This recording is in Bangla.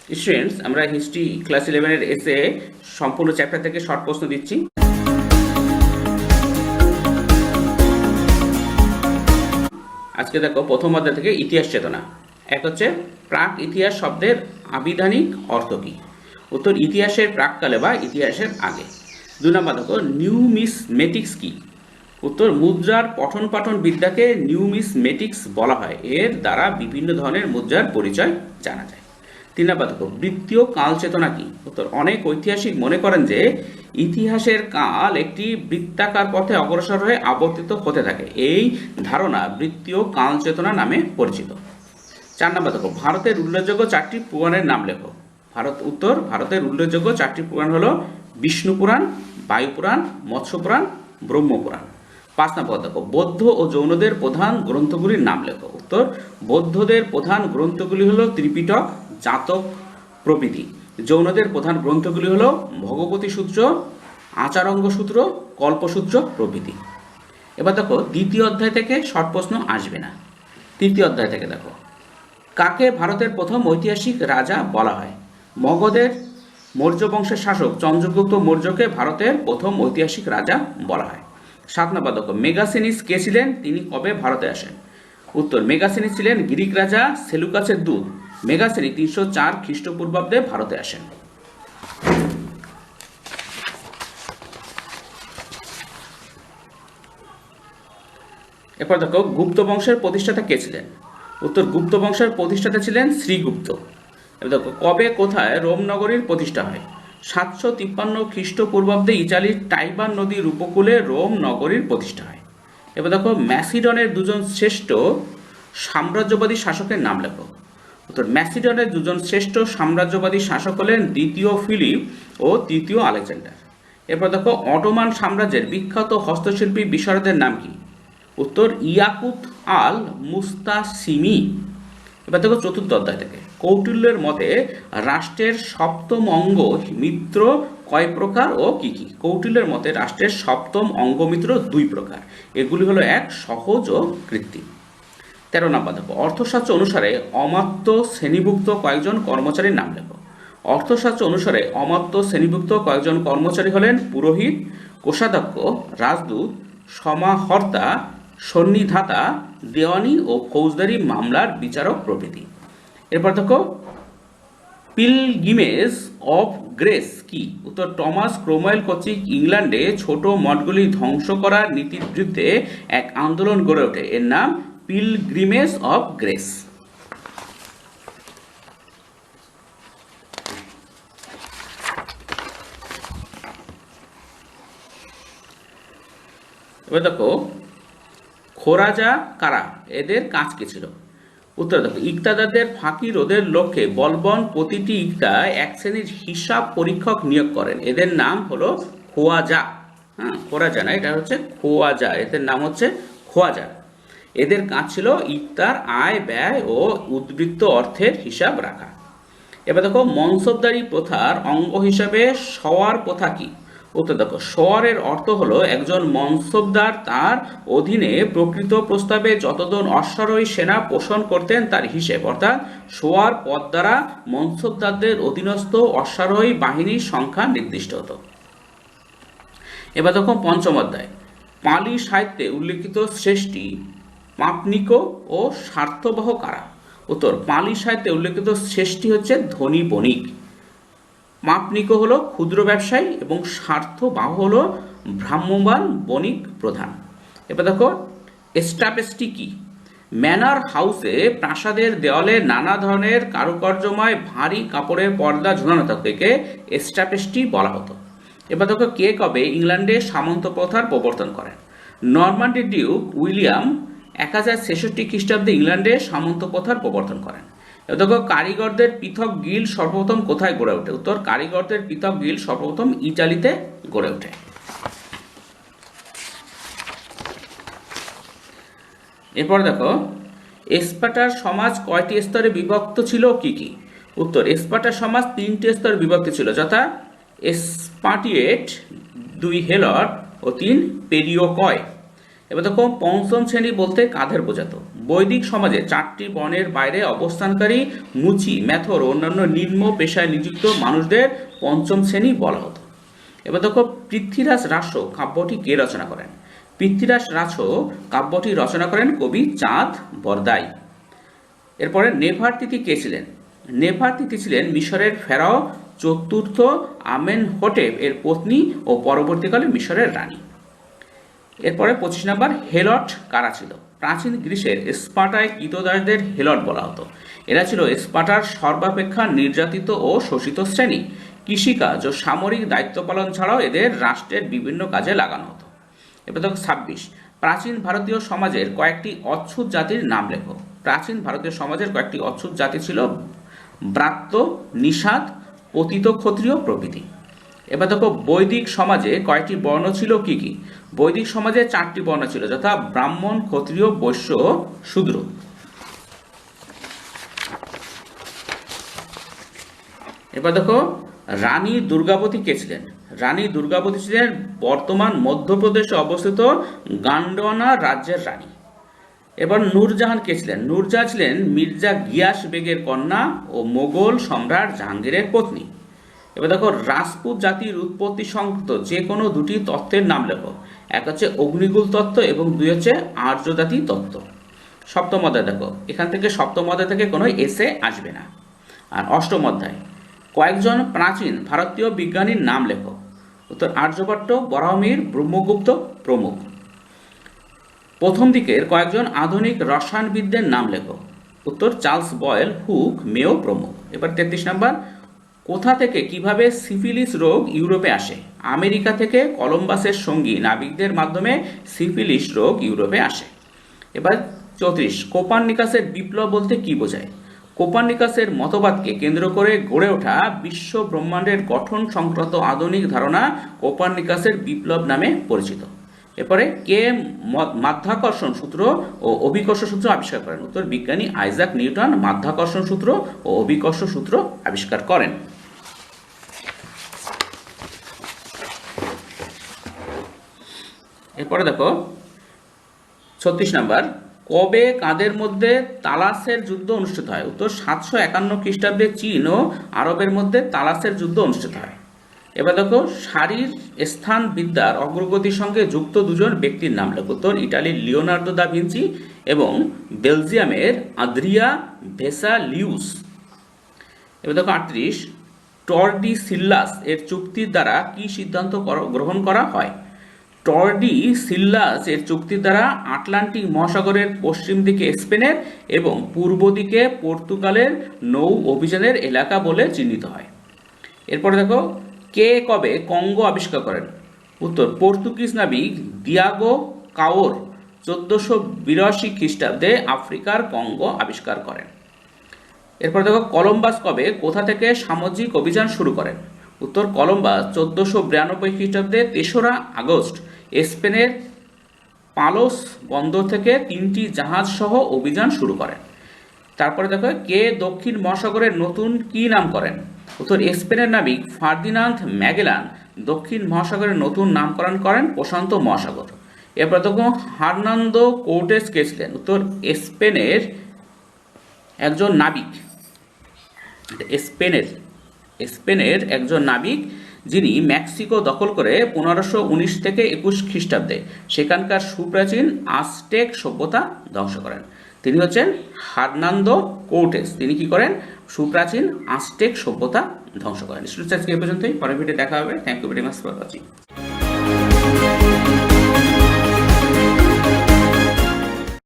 স্টুডেন্টস, আমরা হিস্ট্রি ক্লাস 11-এর এসে সম্পূর্ণ চ্যাপ্টার থেকে শর্ট প্রশ্ন দিচ্ছি। আজকে দেখো প্রথম অধ্যায় থেকে ইতিহাস চেতনা। এক হচ্ছে প্রাক ইতিহাস শব্দের আবিধানিক অর্থ কী? উত্তর ইতিহাসের প্রাককালে বা ইতিহাসের আগে। 2 নম্বর দেখো নিউমিসমেটিক্স কী? উত্তর মুদ্রার পঠন পাঠন বিদ্যাকে নিউমিসমেটিক্স বলা হয়, এর দ্বারা বিভিন্ন ধরনের মুদ্রার পরিচয় জানা যায়। 3 নম্বর দেখো বৃত্তীয় কাল চেতনা কি? উত্তর অনেক ঐতিহাসিক মনে করেন যে ইতিহাসের কাল একটি বৃত্তাকার পথে অগ্রসর হয়ে আবর্তিত হতে থাকে, এই ধারণা বৃত্তীয় কাল চেতনা নামে পরিচিত। 4 নম্বর দেখো ভারতের উল্লেখযোগ্য 4টি পুরাণের নাম লেখো। ভারতের উল্লেখযোগ্য 4টি পুরাণ হলো বিষ্ণু পুরাণ, বায়ু পুরাণ, মৎস্য পুরাণ, ব্রহ্মপুরাণ। 5 নম্বর দেখো বৌদ্ধ ও জৈনদের প্রধান গ্রন্থগুলির নাম লেখো। উত্তর বৌদ্ধদের প্রধান গ্রন্থগুলি হলো ত্রিপিটক, জাতক প্রভৃতি। জৈনদের প্রধান গ্রন্থগুলি হলো ভগবতী সূত্র, আচারঙ্গ সূত্র, কল্পসূত্র প্রভৃতি। এবার দেখো দ্বিতীয় অধ্যায় থেকে শর্ট প্রশ্ন আসবে না। তৃতীয় অধ্যায় থেকে দেখো কাকে ভারতের প্রথম ঐতিহাসিক রাজা বলা হয়? মগধের মৌর্য বংশের শাসক চন্দ্রগুপ্ত মৌর্যকে ভারতের প্রথম ঐতিহাসিক রাজা বলা হয়। 7 নম্বর দেখো মেগাসেনিস কে ছিলেন? তিনি কবে ভারতে আসেন? উত্তর মেগাসেনিস ছিলেন গ্রিক রাজা সেলুকাসের দূত। মেগাসেনি 304 খ্রিস্টপূর্বাব্দে ভারতে আসেন। এরপর দেখো গুপ্ত বংশের প্রতিষ্ঠাতা কে ছিলেন? উত্তর গুপ্ত বংশের প্রতিষ্ঠাতা ছিলেন শ্রীগুপ্ত। এবার দেখো কবে কোথায় রোম নগরীর প্রতিষ্ঠা হয়? 753 খ্রিস্টপূর্বাব্দে ইতালির টাইবার নদীর উপকূলে রোম নগরীর প্রতিষ্ঠা হয়। এবার দেখো ম্যাসিডনের দুজন শ্রেষ্ঠ সাম্রাজ্যবাদী শাসকের নাম লেখো। উত্তর ম্যাসিডনের দুজন শ্রেষ্ঠ সাম্রাজ্যবাদী শাসক হলেন দ্বিতীয় ফিলিপ ও তৃতীয় আলেকজান্ডার। এরপর দেখো অটোমান সাম্রাজ্যের বিখ্যাত হস্তশিল্পী বিশারদের নাম কি? উত্তর ইয়াকুত আল মুস্তাসিমি। এবার দেখো চতুর্থ অধ্যায় থেকে কৌটিল্যের মতে রাষ্ট্রের সপ্তম অঙ্গ মিত্র কয় প্রকার ও কি কি? কৌটিল্যের মতে রাষ্ট্রের সপ্তম অঙ্গমিত্র 2 প্রকার, এগুলি হলো 1 সহজ ও কৃত্রিম। 13 নম্বর দেখো অর্থশাস্ত্র অনুসারে অমাত্য শ্রেণীভুক্ত কয়েকজন কর্মচারীর নাম লেখো। অর্থশাস্ত্র অনুসারে অমাত্য শ্রেণীভুক্ত কয়েকজন কর্মচারী হলেন পুরোহিত, কোষাধ্যক্ষ, রাজদূত, সমাহর্তা, সন্নিধাতা, দেওয়ানি ও ফৌজদারি মামলার বিচারক প্রভৃতি। এরপর দেখো পিলগ্রিমেজ অফ গ্রেস কি? উত্তর টমাস ক্রোমওয়েল কর্তৃক ইংল্যান্ডে ছোট মঠগুলি ধ্বংস করার নীতির বিরুদ্ধে এক আন্দোলন গড়ে ওঠে, এর নাম পিলগ্রিমেজ অফ গ্রেস। এবার দেখো খোরাজা কারা, এদের কাজ কি ছিল? উত্তর দেখো ইকতাদারদের ফাঁকি রোধের লক্ষ্যে বলবন প্রতিটি ইকতা এক শ্রেণীর হিসাব পরীক্ষক নিয়োগ করেন, এদের নাম হলো খোয়াজা। খোরাজা না, এটা হচ্ছে খোয়াজা, এদের নাম হচ্ছে খোয়াজা। এদের কাজ ছিল ইকতার আয় ব্যয় ও উদ্বৃত্ত অর্থের হিসাব রাখা। এবার দেখো মনসবদারি প্রথার অঙ্গ হিসাবে শওয়ার প্রথা কি? উত্তর দেখো শওয়ারের অর্থ হলো একজন মনসবদার তার অধীনে প্রকৃত প্রস্তাবে যতজন অশ্বারোহী সেনা পোষণ করতেন তার হিসেব, অর্থাৎ শওয়ার পদ দ্বারা মনসবদারদের অধীনস্থ অশ্বারোহী বাহিনীর সংখ্যা নির্দিষ্ট হতো। এবার দেখো পঞ্চম অধ্যায় পালি সাহিত্যে উল্লিখিত শ্রেষ্ঠী পাপনিক ও স্বার্থবহ কারা? উত্তর পালি সাহিত্যে উল্লেখিত শ্রেষ্ঠী হচ্ছে ধনী বণিক, পাপনিক হলো ক্ষুদ্র ব্যবসায়ী এবং স্বার্থবাহ হলো ভ্রাম্যমাণ বণিক প্রধান। এবার দেখো এস্টাপেস্টি কি? ম্যানার হাউসে প্রাসাদের দেওয়ালে নানা ধরনের কারুকার্যময় ভারী কাপড়ের পর্দা ঝুলানো থাকতো, একে এস্টাপেস্টি বলা হতো। এবার দেখো কে কবে ইংল্যান্ডে সামন্ত প্রথার প্রবর্তন করেন? নরমান্ডি ডিউক উইলিয়াম 1066 খ্রিস্টাব্দে ইংল্যান্ডে সামন্ত প্রথার প্রবর্তন করেন। এবার দেখো কারিগরদের পৃথক গিল্ড সর্বপ্রথম কোথায় গড়ে ওঠে? উত্তর কারিগরদের পৃথক গিল্ড সর্বপ্রথম ইটালিতে গড়ে ওঠে। এরপর দেখো স্পার্টার সমাজ কয়টি স্তরে বিভক্ত ছিল কি কি? উত্তর স্পার্টার সমাজ 3টি স্তরে বিভক্ত ছিল, যথা স্পার্টিয়েট, 2 হেলট ও 3 পেরিওকয়। এবার দেখো পঞ্চম শ্রেণী বলতে কাদের বোঝাতো? বৈদিক সমাজে 4টি বর্ণের বাইরে অবস্থানকারী মুচি, মেথর ও অন্যান্য নিম্ন পেশায় নিযুক্ত মানুষদের পঞ্চম শ্রেণী বলা হতো। এবার দেখো পৃথ্বীরাজ রাসো কাব্যটি কে রচনা করেন? পৃথ্বীরাজ রাসো কাব্যটি রচনা করেন কবি চাঁদ বরদাই। এরপরে নেফারতিতি কে ছিলেন? নেফারতিতি ছিলেন মিশরের ফেরাও চতুর্থ আমেনহোটেপ এর পত্নী ও পরবর্তীকালে মিশরের রানী। এরপরে 25 নম্বর, হেলট কারা ছিল? প্রাচীন গ্রিসের স্পার্টায় কৃতদাসদের হেলট বলা হতো। এরা ছিল স্পার্টার সর্বাপেক্ষা নির্যাতিত ও শোষিত শ্রেণী। কৃষিকাজ ও সামরিক দায়িত্ব পালন ছাড়াও এদের রাষ্ট্রের বিভিন্ন কাজে লাগানো হতো। এবার দেখো 26, প্রাচীন ভারতীয় সমাজের কয়েকটি অচ্ছুত জাতির নাম লেখো। প্রাচীন ভারতীয় সমাজের কয়েকটি অচ্ছুত জাতি ছিল ব্রাত্য, নিষাদ, পতিত ক্ষত্রিয় প্রভৃতি। এবার দেখো বৈদিক সমাজে কয়টি বর্ণ ছিল, কি কি? বৈদিক সমাজে 4টি বর্ণ ছিল, যথা ব্রাহ্মণ, ক্ষত্রিয়, বৈশ্য, শূদ্র। এবার দেখো রানী দুর্গাবতী কে ছিলেন? রানী দুর্গাবতী ছিলেন বর্তমান মধ্যপ্রদেশে অবস্থিত গান্ডোয়ানা রাজ্যের রানী। এবার নূরজাহান কে ছিলেন? নূরজাহান ছিলেন মির্জা গিয়াস বেগের কন্যা ও মোগল সম্রাট জাহাঙ্গীরের পত্নী। এবার দেখো রাজপুত জাতির উৎপত্তি সংক্রান্ত যে কোনো 2টি তত্ত্বের নাম লেখো। এক হচ্ছে অগ্নিকুল তত্ত্ব এবং 2 হচ্ছে আর্য জাতি তত্ত্ব। সপ্তম অধ্যায় দেখো, এখান থেকে সপ্তম অধ্যায় থেকে কোনো এসে আসবে না। আর অষ্টম অধ্যায়, কয়েকজন প্রাচীন ভারতীয় বিজ্ঞানীর নাম লেখো। উত্তর আর্যভট্ট, বরাহমিহির, ব্রহ্মগুপ্ত প্রমুখ। প্রথম দিকের কয়েকজন আধুনিক রসায়নবিদদের নাম লেখো। উত্তর চার্লস বয়েল, হুক, মেও প্রমুখ। এবার 33 নম্বর, কোথা থেকে কিভাবে সিফিলিস রোগ ইউরোপে আসে? আমেরিকা থেকে কলম্বাসের সঙ্গী নাবিকদের মাধ্যমে সিফিলিস রোগ ইউরোপে আসে। এবার 34, কোপার্নিকাসের বিপ্লব বলতে কি বোঝায়? কোপার্নিকাসের মতবাদকে কেন্দ্র করে গড়ে ওঠা বিশ্ব ব্রহ্মাণ্ডের গঠন সংক্রান্ত আধুনিক ধারণা কোপার্নিকাসের বিপ্লব নামে পরিচিত। এরপরে কে মাধ্যাকর্ষণ সূত্র ও অভিকর্ষ সূত্র আবিষ্কার করেন? উত্তর বিজ্ঞানী আইজাক নিউটন মাধ্যাকর্ষণ সূত্র ও অভিকর্ষ সূত্র আবিষ্কার করেন। এরপরে দেখো 36 নম্বর, কবে কাদের মধ্যে তালাসের যুদ্ধ অনুষ্ঠিত হয়? উত্তর 751 খ্রিস্টাব্দে চীন ও আরবের মধ্যে তালাসের যুদ্ধ অনুষ্ঠিত হয়। এবার দেখো শারীর স্থান বিদ্যার অগ্রগতির সঙ্গে যুক্ত 2জন ব্যক্তির নাম লেখো। উত্তর ইটালির লিওনার্দো দা ভিঞ্চি এবং বেলজিয়ামের আদ্রিয়া ভেসালিউস। এবার দেখো 38, টর্ডিসিল্লাস এর চুক্তির দ্বারা কি সিদ্ধান্ত গ্রহণ করা হয়? টর্ডিসিল্লাস এর চুক্তির দ্বারা আটলান্টিক মহাসাগরের পশ্চিম দিকে স্পেনের এবং পূর্ব দিকে পর্তুগালের নৌ অভিযানের এলাকা বলে চিহ্নিত হয়। এরপরে দেখো কে কবে কঙ্গো আবিষ্কার করেন? উত্তর পর্তুগিজ নাবিক দিয়াগো কাওর 1482 খ্রিস্টাব্দে আফ্রিকার কঙ্গো আবিষ্কার করেন। এরপর দেখো কলম্বাস কবে কোথা থেকে সামুদ্রিক অভিযান শুরু করেন? উত্তর কলম্বাস 1492 খ্রিস্টাব্দে 3রা আগস্ট স্পেনের পালোস বন্দর থেকে 3টি জাহাজ সহ অভিযান শুরু করেন। তারপরে দেখো কে দক্ষিণ মহাসাগরের নতুন কি নাম করেন? উত্তর স্পেনের নাবিক ফার্দিনান্দ ম্যাগেলান দক্ষিণ মহাসাগরের নতুন নামকরণ করেন প্রশান্ত মহাসাগর। এরপর দেখো হার্নান্দো কোর্টেস কে ছিলেন? উত্তর স্পেনের একজন নাবিক, স্পেনের একজন নাবিক যিনি মেক্সিকো দখল করে 1519 থেকে 21 খ্রিস্টাব্দে সেখানকার সুপ্রাচীন আজটেক সভ্যতা ধ্বংস করেন। তিনি হচ্ছেন হার্নান্দো কোর্টেস। তিনি কি করেন? সুপ্রাচীন আজটেক সভ্যতা ধ্বংস করেন। স্টুডেন্টস আজকে এই পর্যন্তই, পরের ভিডিও দেখা হবে। Thank you very much for watching.